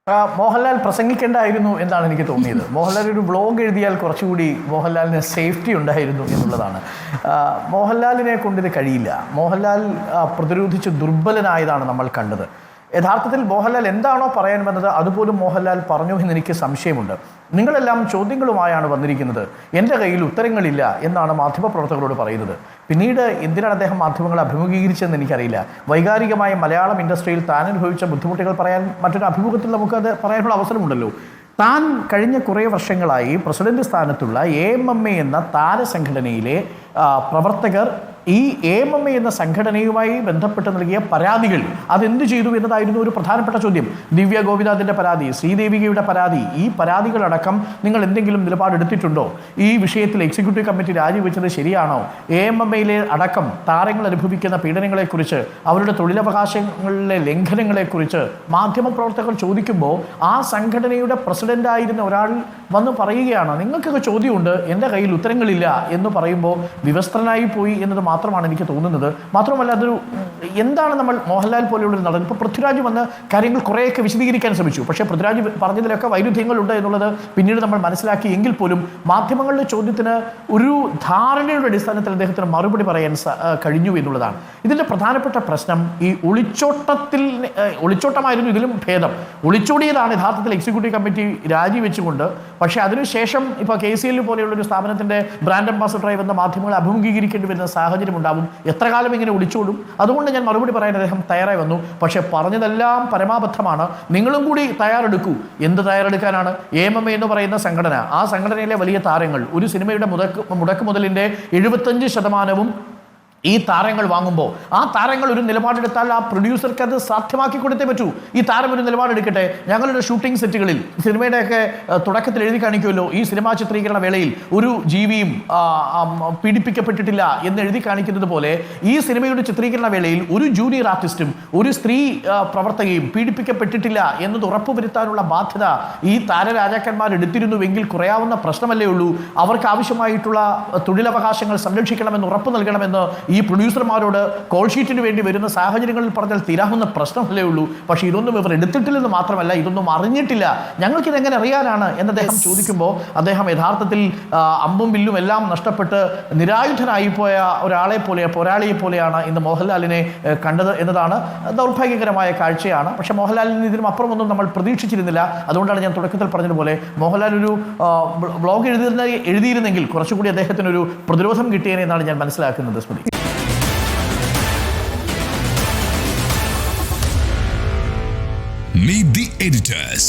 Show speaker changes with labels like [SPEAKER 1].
[SPEAKER 1] മോഹൻലാൽ പ്രസംഗിക്കേണ്ടായിരുന്നു എന്നാണ് എനിക്ക് തോന്നിയത്. മോഹൻലാൽ ഒരു വ്ളോഗ് എഴുതിയാൽ കുറച്ചുകൂടി മോഹൻലാലിന് സേഫ്റ്റി ഉണ്ടായിരുന്നു എന്നുള്ളതാണ്. മോഹൻലാലിനെ കൊണ്ടിത് കഴിയില്ല. മോഹൻലാൽ പ്രതിരോധിച്ച് ദുർബലനായതാണ് നമ്മൾ കണ്ടത്. യഥാർത്ഥത്തിൽ മോഹൻലാൽ എന്താണോ പറയാൻ വന്നത് അതുപോലും മോഹൻലാൽ പറഞ്ഞു എന്നെനിക്ക് സംശയമുണ്ട്. നിങ്ങളെല്ലാം ചോദ്യങ്ങളുമായാണ് വന്നിരിക്കുന്നത്, എൻ്റെ കയ്യിൽ ഉത്തരങ്ങളില്ല എന്നാണ് മാധ്യമപ്രവർത്തകരോട് പറയുന്നത്. പിന്നീട് എന്തിനാണ് അദ്ദേഹം മാധ്യമങ്ങളെ അഭിമുഖീകരിച്ചതെന്ന് എനിക്കറിയില്ല. വൈകാരികമായ മലയാളം ഇൻഡസ്ട്രിയിൽ താൻ അനുഭവിച്ച ബുദ്ധിമുട്ടുകൾ പറയാൻ മറ്റൊരു അഭിമുഖത്തിൽ നമുക്കത് പറയാനുള്ള അവസരമുണ്ടല്ലോ. താൻ കഴിഞ്ഞ കുറേ വർഷങ്ങളായി പ്രസിഡന്റ് സ്ഥാനത്തുള്ള AMMA എന്ന താരസംഘടനയിലെ പ്രവർത്തകർ ഈ AMMA എന്ന സംഘടനയുമായി ബന്ധപ്പെട്ട് നൽകിയ പരാതികൾ അതെന്ത് ചെയ്തു എന്നതായിരുന്നു ഒരു പ്രധാനപ്പെട്ട ചോദ്യം. ദിവ്യ ഗോപിനാഥിൻ്റെ പരാതി, ശ്രീദേവികയുടെ പരാതി, ഈ പരാതികളടക്കം നിങ്ങൾ എന്തെങ്കിലും നിലപാടെടുത്തിട്ടുണ്ടോ? ഈ വിഷയത്തിൽ എക്സിക്യൂട്ടീവ് കമ്മിറ്റി രാജിവെച്ചത് ശരിയാണോ? AMMയിലെ അടക്കം താരങ്ങൾ അനുഭവിക്കുന്ന പീഡനങ്ങളെക്കുറിച്ച്, അവരുടെ തൊഴിലവകാശങ്ങളിലെ ലംഘനങ്ങളെക്കുറിച്ച് മാധ്യമപ്രവർത്തകർ ചോദിക്കുമ്പോൾ ആ സംഘടനയുടെ പ്രസിഡന്റായിരുന്ന ഒരാൾ വന്ന് പറയുകയാണ്, നിങ്ങൾക്കൊക്കെ ചോദ്യമുണ്ട്, എൻ്റെ കയ്യിൽ ഉത്തരങ്ങളില്ല എന്ന് പറയുമ്പോൾ വിവസ്ത്രനായി പോയി എന്നത് മാത്രമാണ് എനിക്ക് തോന്നുന്നത്. മാത്രമല്ല അതൊരു എന്താണ് നമ്മൾ മോഹൻലാൽ പോലെയുള്ള ഒരു നടൻ, ഇപ്പോൾ പൃഥ്വിരാജ് വന്ന് കാര്യങ്ങൾ കുറേയൊക്കെ വിശദീകരിക്കാൻ ശ്രമിച്ചു. പക്ഷേ പൃഥ്വിരാജ് പറഞ്ഞതിലൊക്കെ വൈരുദ്ധ്യങ്ങളുണ്ട് എന്നുള്ളത് പിന്നീട് നമ്മൾ മനസ്സിലാക്കി. എങ്കിൽ പോലും മാധ്യമങ്ങളുടെ ചോദ്യത്തിന് ഒരു ധാരണയുടെ അടിസ്ഥാനത്തിൽ അദ്ദേഹത്തിന് മറുപടി പറയാൻ കഴിഞ്ഞു എന്നുള്ളതാണ് ഇതിൻ്റെ പ്രധാനപ്പെട്ട പ്രശ്നം. ഈ ഒളിച്ചോട്ടമായിരുന്നു ഇതിലും ഭേദം. ഒളിച്ചോടിയതാണ് യഥാർത്ഥത്തിൽ എക്സിക്യൂട്ടീവ് കമ്മിറ്റി രാജിവെച്ചുകൊണ്ട്. പക്ഷേ അതിനുശേഷം ഇപ്പോൾ KCL പോലെയുള്ള ഒരു സ്ഥാപനത്തിൻ്റെ ബ്രാൻഡ് അംബാസഡറായി വന്ന മാധ്യമങ്ങളെ അഭിമുഖീകരിക്കേണ്ടി വരുന്ന സാഹചര്യം ഉണ്ടാവും. എത്ര കാലം ഇങ്ങനെ ഒളിച്ചോടും? അതുകൊണ്ട് ഞാൻ മറുപടി പറയാൻ അദ്ദേഹം തയ്യാറായി വന്നു. പക്ഷേ പറഞ്ഞതെല്ലാം പരമാബദ്ധമാണ്. നിങ്ങളും കൂടി തയ്യാറെടുക്കൂ. എന്ത് തയ്യാറെടുക്കാനാണ്? AMMA എന്ന് പറയുന്ന സംഘടന, ആ സംഘടനയിലെ വലിയ താരങ്ങൾ, ഒരു സിനിമയുടെ മുടക്ക് മുതലിൻ്റെ 75% ഈ താരങ്ങൾ വാങ്ങുമ്പോൾ ആ താരങ്ങൾ ഒരു നിലപാടെടുത്താൽ ആ പ്രൊഡ്യൂസർക്ക് അത് സാധ്യമാക്കി കൊടുത്തേ പറ്റൂ. ഈ താരം ഒരു നിലപാടെടുക്കട്ടെ, ഞങ്ങളുടെ ഷൂട്ടിംഗ് സെറ്റുകളിൽ സിനിമയുടെയൊക്കെ തുടക്കത്തിൽ എഴുതി കാണിക്കുമല്ലോ, ഈ സിനിമാ ചിത്രീകരണ വേളയിൽ ഒരു ജീവിയും പീഡിപ്പിക്കപ്പെട്ടിട്ടില്ല എന്ന് എഴുതി കാണിക്കുന്നത് പോലെ ഈ സിനിമയുടെ ചിത്രീകരണ വേളയിൽ ഒരു ജൂനിയർ ആർട്ടിസ്റ്റും ഒരു സ്ത്രീ പ്രവർത്തകയും പീഡിപ്പിക്കപ്പെട്ടിട്ടില്ല എന്നത് ഉറപ്പുവരുത്താനുള്ള ബാധ്യത ഈ താരരാജാക്കന്മാർ എടുത്തിരുന്നുവെങ്കിൽ കുറയാവുന്ന പ്രശ്നമല്ലേ ഉള്ളൂ. അവർക്ക് ആവശ്യമായിട്ടുള്ള തൊഴിലവകാശങ്ങൾ സംരക്ഷിക്കണമെന്ന് ഉറപ്പ് നൽകണമെന്ന് ഈ പ്രൊഡ്യൂസർമാരോട് കോൾ ഷീറ്റിന് വേണ്ടി വരുന്ന സാഹചര്യങ്ങളിൽ പറഞ്ഞാൽ തീരാവുന്ന പ്രശ്നമല്ലേ ഉള്ളൂ. പക്ഷേ ഇതൊന്നും ഇവർ എടുത്തിട്ടില്ലെന്ന് മാത്രമല്ല, ഇതൊന്നും അറിഞ്ഞിട്ടില്ല. ഞങ്ങൾക്കിതെങ്ങനെ അറിയാനാണ് എന്ന് അദ്ദേഹം ചോദിക്കുമ്പോൾ അദ്ദേഹം യഥാർത്ഥത്തിൽ അമ്പും വില്ലും എല്ലാം നഷ്ടപ്പെട്ട് നിരായുധനായി പോയ പോരാളിയെ പോലെയാണ് ഇന്ന് മോഹൻലാലിനെ കണ്ടത് എന്നതാണ് ദൗർഭാഗ്യകരമായ കാഴ്ചയാണ്. പക്ഷേ മോഹൻലാലിന് ഇതിനും അപ്പുറമൊന്നും നമ്മൾ പ്രതീക്ഷിച്ചിരുന്നില്ല. അതുകൊണ്ടാണ് ഞാൻ തുടക്കത്തിൽ പറഞ്ഞതുപോലെ മോഹൻലാൽ ഒരു വ്ളോഗ് എഴുതിയിരുന്നെങ്കിൽ കുറച്ചുകൂടി അദ്ദേഹത്തിനൊരു പ്രതിരോധം കിട്ടിയേനെ എന്നാണ് ഞാൻ മനസ്സിലാക്കുന്നത്. സ്മൃതി,
[SPEAKER 2] Meet the editors.